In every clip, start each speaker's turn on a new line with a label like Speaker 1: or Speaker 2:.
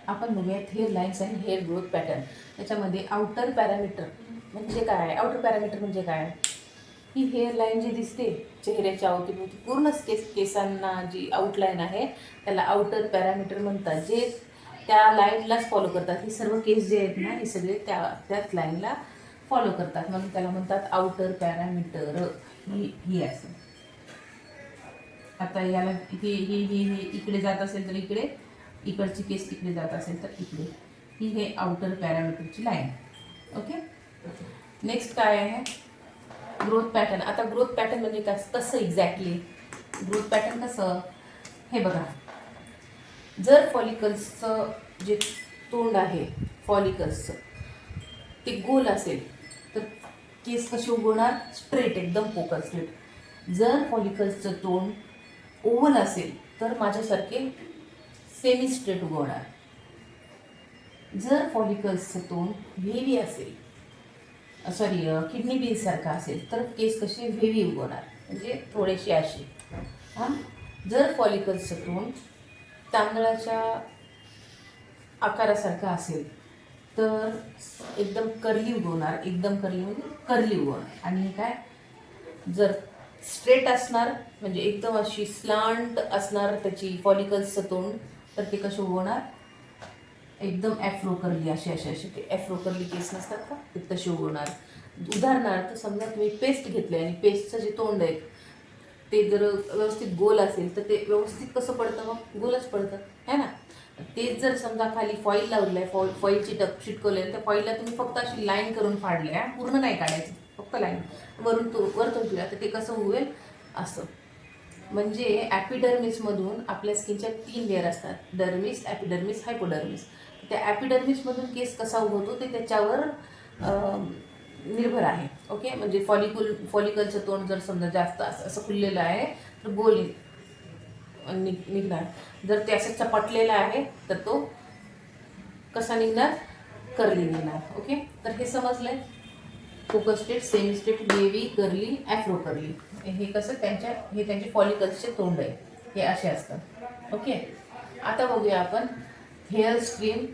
Speaker 1: आपण बघूयात hair lines आणि हेअर ग्रोथ पॅटर्न. त्याच्यामध्ये आउटर पॅरामीटर म्हणजे काय? आउटर पॅरामीटर म्हणजे काय? ही हेअर लाईन जी दिसते चेहऱ्याच्या अवतीभोवती पूर्णच केसांना जी आउटलाईन आहे त्याला आउटर पॅरामीटर म्हणतात, जे त्या लाईनलाच फॉलो करतात. हे सर्व केस जे आहेत ना हे सगळे त्याच लाईनला फॉलो करतात, म्हणून त्याला म्हणतात आउटर पॅरामीटर. ही असं आता याला ही ही ही ही इकडे जात असेल तर इकडे, इकडची केस तिकडे जात असेल तर इकडे, ही हे आउटर पॅरामीटरची लाईन. ओके. नेक्स्ट काय आहे? Growth pattern. आता ग्रोथ पॅटर्न म्हणजे कसं एक्झॅक्टली ग्रोथ पॅटर्न कसं? हे बघा, जर फॉलिकल्सचं जे तोंड आहे फॉलिकल्सचं ते गोल असेल तर केस कसे उगवणार? स्ट्रेट, एकदम पोकळ स्ट्रेट. जर फॉलिकल्सचं तोंड ओव्हल असेल तर माझ्यासारखे सेमी स्ट्रेट उगवणार. जर फॉलिकल्सचं तोंड व्हेवी असेल, सॉरी किडनी बीनसारखा असेल तर केस कसे व्हेवी उगवणार, म्हणजे थोडेसे असे. हां, जर फॉलिकल्सचं तोंड तांदळाच्या आकारासारखं असेल तर एकदम कर्ली उगवणार, एकदम कर्ली म्हणजे कर्ली उगवणार. आणि काय, जर स्ट्रेट असणार म्हणजे एकदम अशी स्लांट असणार त्याची फॉलिकल्सचं तोंड तर ते कसे उगवणार? एकदम ॲफ्रो कर्ली, असे असे असे ते ॲफ्रो कर्ली केस नसतात का ते तसे उगवणार. उदाहरणार्थ समजा तुम्ही पेस्ट घेतले आणि पेस्टचं जे तोंड आहे ते जर व्यवस्थित गोल असेल तर ते व्यवस्थित कसं पडतं? मग गोलच पडतं, है ना. तेच जर समजा खाली फॉईल लावलं आहे, फॉईलची टप चिटकवले त्या फॉईलला तुम्ही फक्त अशी लाईन करून फाडले, पूर्ण नाही काढायची, फक्त लाईन वरतून तुला तर ते कसं उगवेल? असं. म्हणजे ॲपिडर्मिसमधून आपल्या स्किनच्या 3 लेअर असतात, डर्मिस, ॲपिडर्मिस, हायपोडर्मिस. त्या ॲपिडर्मिसमधून केस कसा उगवतो ते त्याच्यावर निर्भर आहे. ओके. म्हणजे फॉलिकलचं तोंड जर समजा जास्त असं खुललेलं आहे तर गोल निघणार. जर ते असं चपटलेलं आहे तर तो कसा निघणार? कर्ली निघणार. ओके. तर हे समजलंय. Focus straight, semi straight, wavy, curly, afro curly. हे कसं त्यांचे फॉलिकल्सचे तोंड आहे, हे असे असतात. ओके. आता बघूया आपण हेअर स्ट्रीम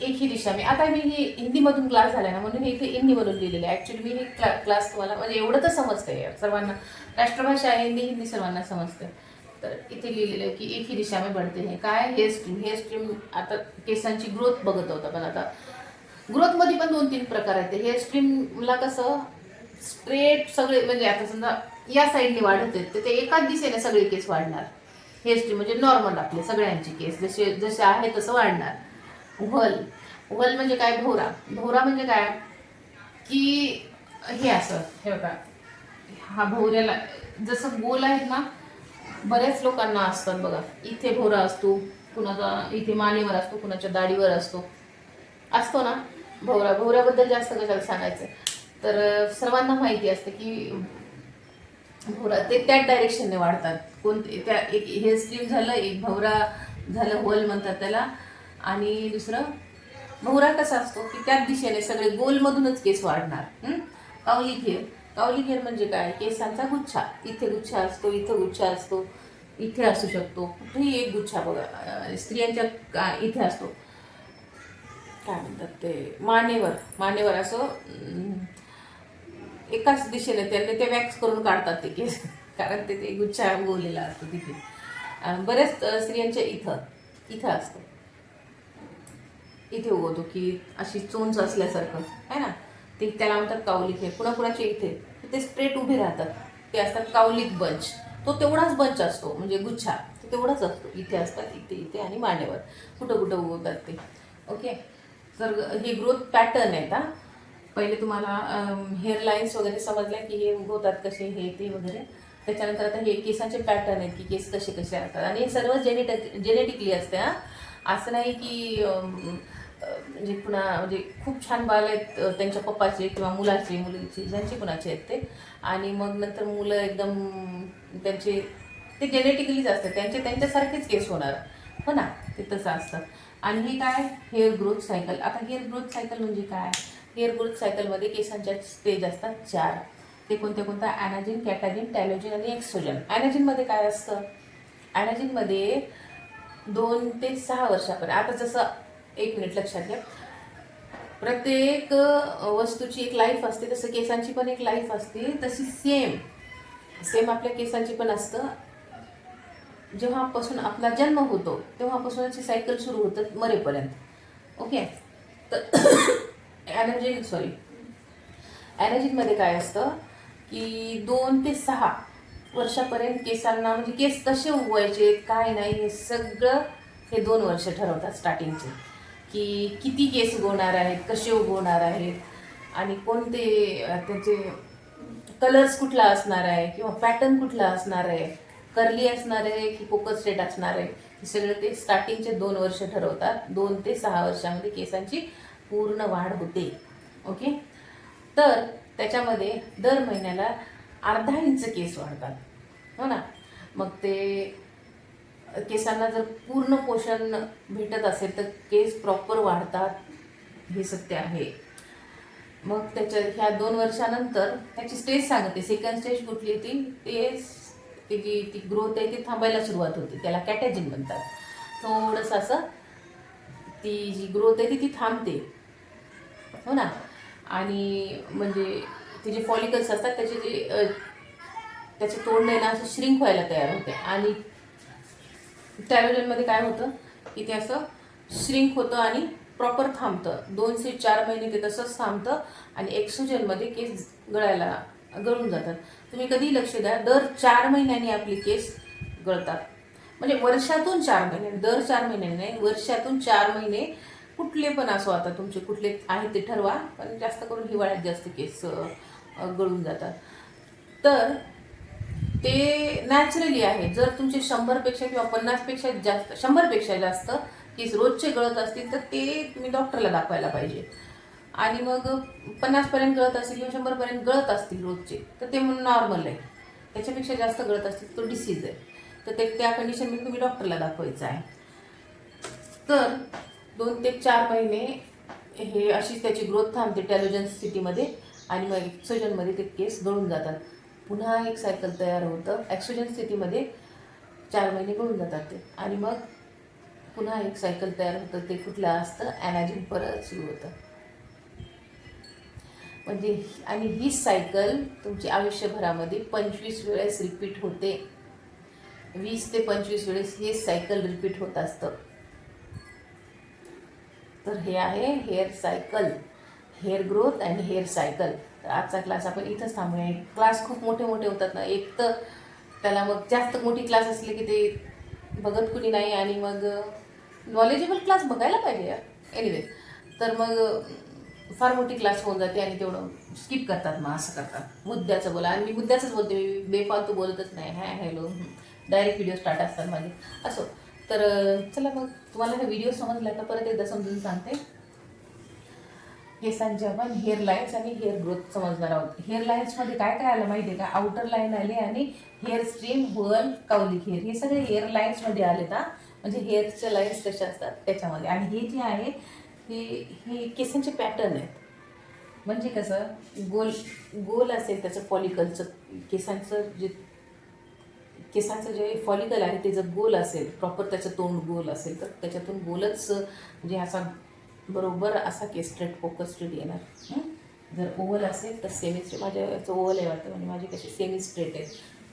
Speaker 1: एक ही दिशा. आता मी ही हिंदीमधून क्लास झाला ना म्हणून हे इथे हिंदीमधून लिहिलेलं आहे. ॲक्च्युली मी हे क्लास तुम्हाला म्हणजे एवढं तर समजतंय यार सर्वांना, राष्ट्रभाषा आहे हिंदी सर्वांना समजते. तर इथे लिहिलेलं आहे की एक ही दिशा में बढ़ते हैं. काय? Hair stream. आता केसांची ग्रोथ बघत होता, पण आता ग्रोथमध्ये पण 2-3 प्रकार आहेत. हेअर स्ट्रीमला कसं स्ट्रेट सगळे म्हणजे आता समजा या साईडने वाढत आहेत तर ते एकाच दिशेने सगळे केस वाढणार. हेअर स्ट्रीम म्हणजे नॉर्मल आपले सगळ्यांची केस जसे आहे तसं वाढणार. व्हल म्हणजे काय? भोवरा म्हणजे काय की हे असं, हे बघा, हा भोवऱ्याला जसं गोल आहेत ना, बऱ्याच लोकांना असतात बघा, इथे भोवरा असतो, कुणाचा इथे मानेवर असतो, कुणाच्या दाढीवर असतो ना भोवऱ्याबद्दल जास्त कशाला सांगायचं. तर सर्वांना माहिती असतं की भोवरा ते त्याच डायरेक्शनने वाढतात. कोणते त्या एक हेअर स्ट्रीम झालं, एक भोवरा झालं, व्हल म्हणतात त्याला. आणि दुसरं भोवरा कसा असतो की त्याच दिशेने सगळे गोलमधूनच केस वाढणार. कावली घेर म्हणजे काय? केसांचा गुच्छा. इथे गुच्छा असतो, इथं गुच्छा असतो, इथे असू शकतो, कुठेही एक गुच्छा बघा स्त्रियांच्या इथे असतो. काय म्हणतात ते? मानेवर असं एकाच दिशेने त्यांनी ते वॅक्स करून काढतात ते केस, कारण ते गुच्छा उगवलेला असतो तिथे. बऱ्याच स्त्रियांच्या इथं असतं, इथे उगवतो की अशी चोंच असल्यासारखं, है ना. ते त्याला म्हणतात कावलिक हेअर. कुणाकुणाचे इथे ते स्ट्रेट उभे राहतात, ते असतात कावलिक बंच. तो तेवढाच बंच असतो, म्हणजे गुच्छा तो तेवढाच असतो. इथे असतात, इथे आणि मानेवर कुठं कुठं उगवतात ते. ओके. तर हे ग्रोथ पॅटर्न आहेत. पहिले तुम्हाला हेअर लाईन्स वगैरे समजल्या की हे उगवतात कसे, हे ते वगैरे. त्याच्यानंतर आता हे केसांचे पॅटर्न आहेत की केस कसे कसे असतात, आणि हे सर्व जेनेटिकली असते. असं नाही की म्हणजे म्हणजे खूप छान बाल आहेत त्यांच्या पप्पाचे किंवा मुलीचे ज्यांचे कुणाचे आहेत ते, आणि मग नंतर मुलं एकदम ते जेनेटिकलीच असतात, त्यांच्यासारखेच केस होणार, हो ना. ते तसं असतं. आणि हे काय? Hair growth cycle. आता हेअर ग्रोथ सायकल म्हणजे काय? हेअर ग्रोथ सायकलमध्ये केसांच्या स्टेज असतात 4. ते कोणत्या? ॲनाजिन, कॅटाजिन, टॅलोजिन आणि एक्सोजन. ॲनाजिनमध्ये काय असतं? ॲनाजिनमध्ये 2 ते 6 वर्षापर्यंत. आता जसं, एक मिनिट लक्षात घ्या, प्रत्येक वस्तूची एक लाईफ असते, तसं केसांची पण एक लाईफ असते. तशी सेम आपल्या केसांची पण असतं. जेव्हापासून आपला जन्म होतो तेव्हापासूनच सायकल सुरू होतं मरेपर्यंत. ओके. तर ॲनर्जीमध्ये काय असतं की 2 ते 6 वर्षापर्यंत केसांना, म्हणजे केस कसे उगवायचे काय नाही, हे सगळं हे 2 वर्ष ठरवतात स्टार्टिंगचे. की किती केस उगवणार आहेत, कसे उगवणार आहेत, आणि कोणते त्याचे कलर्स कुठला असणार आहे, किंवा पॅटर्न कुठला असणार आहे, कर्ली असणार आहे की फोकस स्ट्रेट असणार आहे, हे सगळं ते स्टार्टिंगचे 2 वर्ष ठरवतात. 2 ते 6 वर्षामध्ये केसांची पूर्ण वाढ होते. ओके. तर त्याच्यामध्ये दर महिन्याला अर्धा इंच केस वाढतात, हो ना. मग ते केसांना जर पूर्ण पोषण भेटत असेल तर केस प्रॉपर वाढतात, हे सत्य आहे. मग ह्या 2 वर्षानंतर त्याची स्टेज सांगते. सेकंड स्टेज कुठली ती, ती ग्रोथ आहे ती थांबायला सुरुवात होते, त्याला कॅटेजिन म्हणतात. थोडंसं असं ती जी ग्रोथ आहे ती थांबते, हो ना. आणि म्हणजे ते जे फॉलिकल्स असतात त्याचे तोंड आहे ना असं श्रिंक व्हायला तयार होते. आणि टॅलोजनमध्ये काय होतं की ते असं श्रिंक होतं आणि प्रॉपर थांबतं. 2 ते 4 महिने ते तसंच थांबतं. आणि एक्सोजनमध्ये केस गळून जातात. तुम्ही कधी लक्ष द्या, दर 4 महिन्यांनी आपले केस गळतात. म्हणजे वर्षातून 4 महिने, दर 4 महिन्यांनी नाही, वर्षातून 4 महिने कुठले पण असो, आता तुमचे कुठले आहे ते ठरवा, पण जास्त करून हिवाळ्यात जास्त केस गळून जातात. तर ते नॅचरली आहे. जर तुमचे 100पेक्षा किंवा 50पेक्षा जास्त, 100पेक्षा जास्त केस रोजचे गळत असतील तर ते तुम्ही डॉक्टरला दाखवायला पाहिजे. आणि मग 50पर्यंत गळत असतील किंवा 100पर्यंत गळत असतील रोजचे तर ते नॉर्मल आहे. त्याच्यापेक्षा जास्त गळत असतील तो डिसीज आहे. तर त्या कंडिशनमध्ये तुम्ही डॉक्टरला दाखवायचं आहे. तर 2 ते 4 महिने हे अशीच त्याची ग्रोथ थांबते टॅलोजन सिटीमध्ये. आणि मग एक्सोजनमध्ये ते केस गळून जातात. पुन्हा एक सायकल तयार होतं. एक्सोजन स्थितीमध्ये 4 महिने गळून जातात ते, आणि मग पुन्हा एक सायकल तयार होतं. ते कुठलं असतं, ॲनाजिन परत सुरू होतं. म्हणजे आणि ही सायकल तुमची आयुष्यभरामध्ये 25 वेळेस रिपीट होते. 20 ते 25 वेळेस हे सायकल रिपीट होत असतं. तर हे आहे hair cycle, hair growth and hair cycle. तर आजचा क्लास आपण इथंच थांबूया. क्लास खूप मोठे मोठे होतात ना, एक तर त्याला मग जास्त मोठी क्लास असले की ते बघत कुणी नाही, आणि मग नॉलेजेबल क्लास बघायला पाहिजे यार. एनिवे, तर मग फार मोठी क्लास होऊन जाते आणि तेवढं स्किप करतात. मग असं करतात, मुद्द्याचं बोला. आणि मी मुद्द्याचंच बोलते, मी बेफालतू बोलतच नाही. हॅलो डायरेक्ट व्हिडिओ स्टार्ट असतात माझे. असो, तर चला मग तुम्हाला हा व्हिडिओ समजला का परत एकदा समजून सांगते. केसांचे आपण हेअर लाईन्स आणि हेअर ग्रोथ समजणार आहोत. हेअर लाईन्समध्ये काय काय आलं माहिती आहे का, आउटर लाईन आले आणि हेअर स्ट्रीम, व्हर्ल, काउलिक हेअर, हे सगळे हेअर लाईन्समध्ये आले ना. म्हणजे हेअरच्या लाईन्स कशा असतात त्याच्यामध्ये. आणि हे जे आहे हे केसांचे पॅटर्न आहेत. म्हणजे कसं, गोल असेल त्याचं फॉलिकलचं, केसांचं जे फॉलिकल आहे ते जर गोल असेल, प्रॉपर त्याचं तोंड गोल असेल, तर त्याच्यातून गोलच म्हणजे असा बरोबर असा केस स्ट्रेट, फोकस स्ट्रेट येणार. जर ओव्हल असेल तर सेमी स्ट्रेट, माझ्या याचं ओव्हल आहे वाटतं, म्हणजे माझे कसे सेमी स्ट्रेट आहे.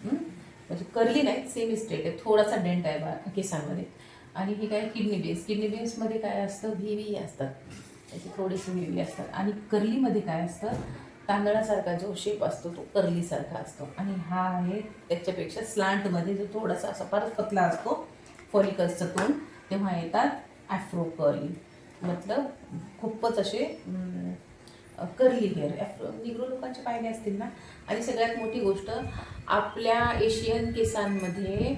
Speaker 1: म्हणजे कर्ली नाही, सेमी स्ट्रेट आहे, थोडासा डेंट आहे केसांमध्ये. आणि हे काय, किडनी बेसमध्ये काय असतं, व्ही असतात, त्याचे थोडेसे व्ही असतात. आणि कर्लीमध्ये काय असतं, तांदळासारखा जो शेप असतो तो कर्लीसारखा असतो. आणि हा आहे त्याच्यापेक्षा स्लांटमध्ये जो थोडासा असा फारच पतला असतो फॉलिकल्सचं तोंड, तेव्हा येतात ॲफ्रो कर्ली. मतलब खूपच असे कर्ली हेअर निग्रो लोकांचे पाहिले असतील ना. आणि सगळ्यात मोठी गोष्ट, आपल्या एशियन केसांमध्ये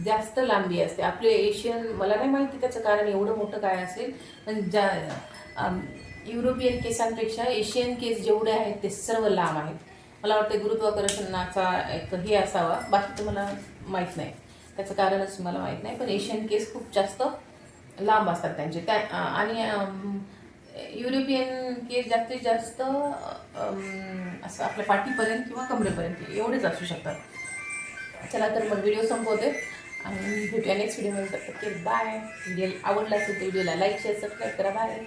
Speaker 1: जास्त लांबी असते. आपले एशियन, मला नाही माहिती त्याचं कारण एवढं मोठं काय असेल, पण युरोपियन केसांपेक्षा एशियन केस जेवढे आहेत ते सर्व लांब आहेत. मला वाटतं गुरुत्वाकर्षणाचा एक हे असावा, बाकीचं मला माहीत नाही, त्याचं कारणच मला माहीत नाही. पण एशियन केस खूप जास्त लांब असतात त्यांचे. आणि युरोपियन केस जास्तीत जास्त असं आपल्या पाठीपर्यंत किंवा कमरेपर्यंत एवढेच असू शकतात. चला तर मग व्हिडिओ संपवते. आणि भेटूया नेक्स्ट व्हिडिओमध्ये. तर बाय. व्हिडिओ आवडला असेल तर व्हिडिओला लाईक शेअर सबस्क्राईब करा. बाय.